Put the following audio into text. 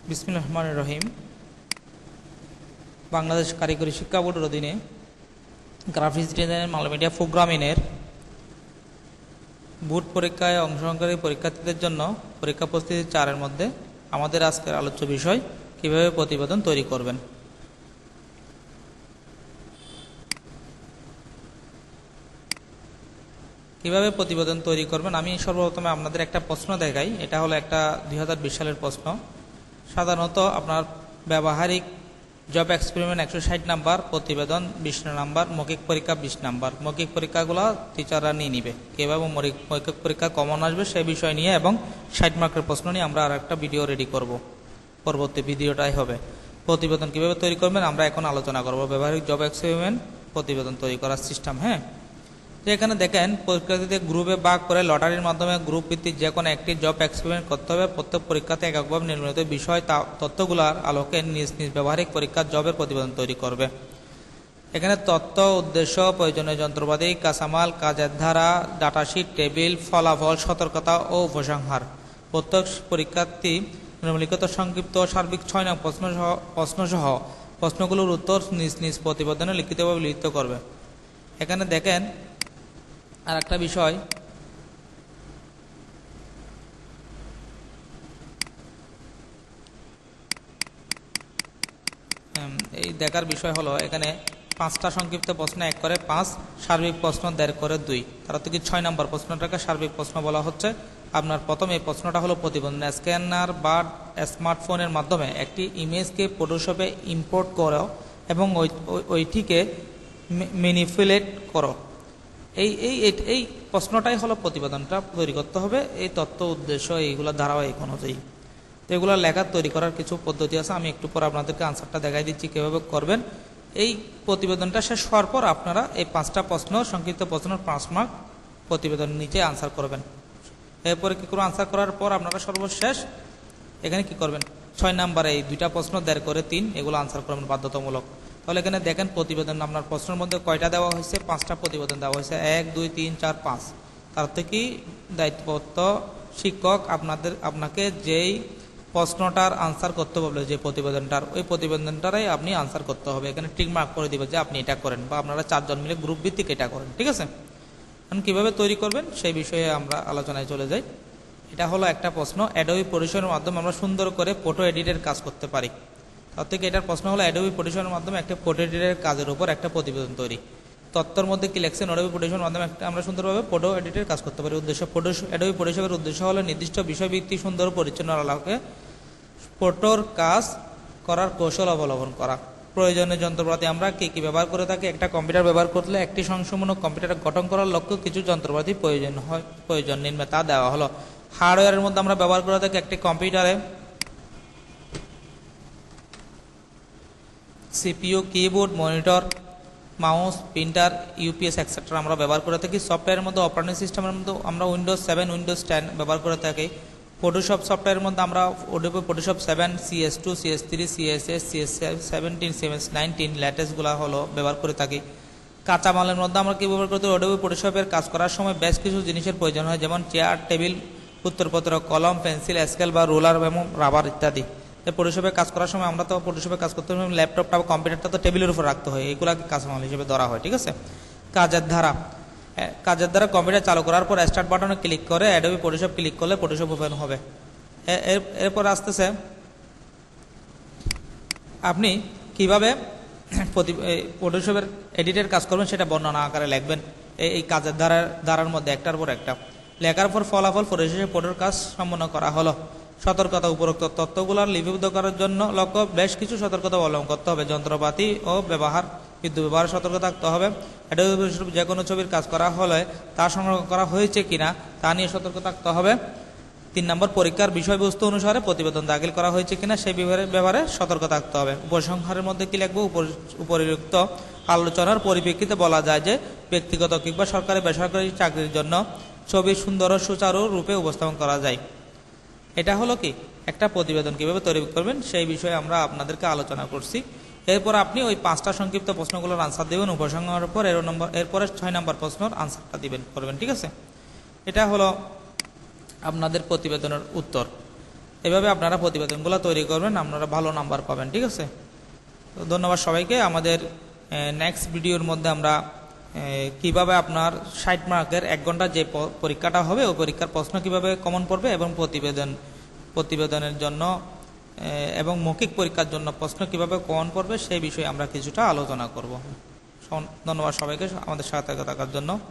বিসমিল্লাহির রহমানির রহিম। বাংলাদেশ কারিগরি শিক্ষা বোর্ডের অধীনে গ্রাফিক্স ডিজাইনের মাল্টিমিডিয়া প্রোগ্রামিংয়ের বোর্ড পরীক্ষায় অংশগ্রহণকারী পরীক্ষার্থীদের জন্য পরীক্ষা প্রস্তুতি 4-এর মধ্যে আমাদের আজকের আলোচ্য বিষয় কিভাবে প্রতিবেদন তৈরি করবেন। কিভাবে প্রতিবেদন তৈরি করবেন, আমি সর্বপ্রথমে আপনাদের একটা প্রশ্ন দেখাই। এটা হলো একটা 2020 সালের প্রশ্ন। সাধারণত আপনার ব্যবহারিক জব এক্সপেরিমেন্ট 160 নাম্বার, প্রতিবেদন 20 নাম্বার, মৌখিক পরীক্ষা 20 নাম্বার। মৌখিক পরীক্ষাগুলো টিচাররা নিয়ে নিবে, কীভাবে মৌখিক পরীক্ষা কমন আসবে সেই বিষয় নিয়ে এবং 60 মার্কের প্রশ্ন নিয়ে আমরা আর একটা ভিডিও রেডি করব। পরবর্তী ভিডিওটাই হবে প্রতিবেদন কিভাবে তৈরি করবেন, আমরা এখন আলোচনা করব ব্যবহারিক জব এক্সপেরিমেন্ট প্রতিবেদন তৈরি করার সিস্টেম। এখানে দেখেন, পরীক্ষার্থীদের গ্রুপে ভাগ করে লটারির মাধ্যমে গ্রুপ ভিত্তিক যে কোনো একটি জব এক্সপেরিমেন্ট করতে হবে। প্রত্যেক পরীক্ষাতে এককভাবে নির্মিত বিষয় তথ্যগুলোর আলোকে নিজ নিজ ব্যবহারিক পরীক্ষার জবের প্রতিবেদন তৈরি করবে। এখানে তথ্য, উদ্দেশ্য, প্রয়োজনীয় যন্ত্রপাতি, কাঁচামাল, কাজের ধারা, ডাটাশিট, টেবিল, ফলাফল, সতর্কতা ও উপসংহার। প্রত্যেক পরীক্ষার্থী নিম্নলিখিত সংক্ষিপ্ত সার্বিক 6 নং প্রশ্নসহ প্রশ্নগুলোর উত্তর নিজ নিজ প্রতিবেদনে লিখিতভাবে লিখিত করবে। এখানে দেখেন আর একটা বিষয়, এই দেখার বিষয় হলো এখানে 5টা সংক্ষিপ্ত প্রশ্ন 1 করে 5, সার্বিক প্রশ্ন 1.5 করে 2। তার থেকে 6 নম্বর প্রশ্নটাকে সার্বিক প্রশ্ন বলা হচ্ছে। আপনার প্রথম এই প্রশ্নটা হলো প্রতিবেদন স্ক্যানার বা স্মার্টফোনের মাধ্যমে একটি ইমেজকে ফটোশপে ইম্পোর্ট করো এবং ওইটিকে ম্যানিপুলেট করো। এই প্রশ্নটাই হলো প্রতিবেদনটা তৈরি করতে হবে। এই তথ্য, উদ্দেশ্য এইগুলো ধারাবাহিক অনুযায়ী। তো এগুলো লেখা তৈরি করার কিছু পদ্ধতি আছে, আমি একটু পর আপনাদেরকে আনসারটা দেখাই দিচ্ছি কীভাবে করবেন। এই প্রতিবেদনটা শেষ হওয়ার পর আপনারা এই 5টা প্রশ্ন, সংক্ষিপ্ত প্রশ্নের 5 মার্ক প্রতিবেদন নিচে আনসার করবেন। এরপরে কী করে আনসার করার পর আপনারা সর্বশেষ এখানে কি করবেন, 6 নম্বরে এই 2টা প্রশ্ন 1.5 করে 3 এগুলো আনসার করবেন বাধ্যতামূলক। তাহলে এখানে দেখেন প্রতিবেদন আপনার প্রশ্নের মধ্যে কয়টা দেওয়া হয়েছে, 5টা প্রতিবেদন দেওয়া হয়েছে, 1 2 3 4 5। তার থেকে দায়িত্বপ্রাপ্ত শিক্ষক আপনাকে যেই প্রশ্নটার আনসার করতে বলবে, যে প্রতিবেদনটার, ওই প্রতিবেদনটারাই আপনি আনসার করতে হবে। এখানে টিক মার্ক করে দিবে যে আপনি এটা করেন বা আপনারা 4 জন মিলে গ্রুপ ভিত্তিক এটা করেন। ঠিক আছে, এখন কীভাবে তৈরি করবেন সেই বিষয়ে আমরা আলোচনায় চলে যাই। এটা হলো একটা প্রশ্ন, অ্যাডোবি পরিসরের মাধ্যমে আমরা সুন্দর করে ফটো এডিটের কাজ করতে পারি। তার থেকে এটার প্রশ্ন হলো অ্যাডোবি পরিসরের মাধ্যমে একটা ফটো এডিটের কাজের উপর একটা প্রতিবেদন তৈরি। তথ্যের মধ্যে কি লেখছেন, অ্যাডোবি পরিসরের মাধ্যমে আমরা সুন্দরভাবে ফটো এডিটের কাজ করতে পারি। উদ্দেশ্য, অ্যাডোবি পরিসরের উদ্দেশ্য হলো নির্দিষ্ট বিষয়ভিত্তিক সুন্দর পরিচ্ছন্ন আলোকে ফটোর কাজ করার কৌশল অবলম্বন করা। প্রয়োজনীয় যন্ত্রপাতি আমরা কি ব্যবহার করে থাকি, একটা কম্পিউটার ব্যবহার করলে একটি সংসম্পূর্ণ কম্পিউটার গঠন করার লক্ষ্যে কিছু যন্ত্রপাতি প্রয়োজন নির্মে তা দেওয়া হলো। হার্ডওয়্যারের মধ্যে আমরা ব্যবহার করে থাকি একটি কম্পিউটারে CPU, keyboard, monitor, mouse, printer, UPS etcetera আমরা ব্যবহার করে থাকি। সফটওয়্যারের মধ্যে অপারেটিং সিস্টেমের মধ্যে আমরা উইন্ডোজ 7, উইন্ডোজ 10 ব্যবহার করে থাকি। ফটোশপ সফটওয়্যারের মধ্যে আমরা Photoshop 7, CS2, CS3, CSS, CS17, CS19 লেটেস্টগুলো হলো ব্যবহার করে থাকি। কাঁচামালের মধ্যে আমরা কী ব্যবহার করতে, অ্যাডোবি ফটোশপের কাজ করার সময় বেশ কিছু জিনিসের প্রয়োজন হয়, যেমন চেয়ার, টেবিল, উত্তরপত্র, কলম, পেন্সিল, স্কেল বা রুলার এবং রাবার ইত্যাদি। ফটোশপে কাজ করার সময় আমরা তো ফটোশপে কাজ করতে হবে, ল্যাপটপটা বা কম্পিউটারটা তো টেবিলের উপর রাখতে হয়, এগুলোকে কাঁচামাল হিসেবে ধরা হয়। ঠিক আছে, কাজের ধারা কম্পিউটার চালু করার পর স্টার্ট বাটনে ক্লিক করে অ্যাডোবি ফটোশপ ক্লিক করলে ফটোশপ ওপেন হবে। এরপর আসতেছে আপনি কিভাবে ফটোশপের এডিটের কাজ করবেন সেটা বর্ণনা আকারে লিখবেন এই কাজের ধারার মধ্যে একটার পর একটা। লেখার পর ফলাফল পরিশেষে ফটোর কাজ সম্পন্ন করা হলো। সতর্কতা, উপরোক্ত তথ্যগুলোর লিপিবদ্ধ করার জন্য লক্ষ্য বেশ কিছু সতর্কতা অবলম্বন করতে হবে। যন্ত্রপাতি ও বিদ্যুৎ ব্যবহার সতর্ক থাকতে হবে। অ্যাডোবি ফটোশপ যে কোনো ছবির কাজ করা হলে তা সংরক্ষণ করা হয়েছে কিনা তা নিয়ে সতর্ক থাকতে হবে। 3 নম্বর, পরীক্ষার বিষয়বস্তু অনুসারে প্রতিবেদন দাখিল করা হয়েছে কিনা সেই ব্যাপারে সতর্ক থাকতে হবে। উপসংহারের মধ্যে কি লিখব, উপরিউক্ত আলোচনার পরিপ্রেক্ষিতে বলা যায় যে ব্যক্তিগত কিংবা সরকারি বেসরকারি চাকরির জন্য ছবি সুন্দর ও সুচারু রূপে উপস্থাপন করা যায়। এটা হলো কি একটা প্রতিবেদন কিভাবে তৈরি করবেন সেই বিষয়ে আমরা আপনাদেরকে আলোচনা করছি। এরপর আপনি ওই 5টা সংক্ষিপ্ত প্রশ্নগুলোর আনসার দেবেন। উপসংহারের পর এরপরে 6 নম্বর প্রশ্নের আনসারটা করবেন। ঠিক আছে, এটা হলো আপনাদের প্রতিবেদনের উত্তর। এভাবে আপনারা প্রতিবেদনগুলো তৈরি করবেন, আপনারা ভালো নাম্বার পাবেন। ঠিক আছে, তো ধন্যবাদ সবাইকে। আমাদের নেক্সট ভিডিওর মধ্যে আমরা কিভাবে আপনার 60 মার্কের 1 ঘন্টা যে পরীক্ষাটা হবে ওই পরীক্ষার প্রশ্ন কিভাবে কমন পড়বে এবং প্রতিবেদনের জন্য এবং মৌখিক পরীক্ষার জন্য প্রশ্ন কিভাবে কমন পড়বে সেই বিষয়ে আমরা কিছুটা আলোচনা করব। ধন্যবাদ সবাইকে আমাদের সাথে থাকার জন্য।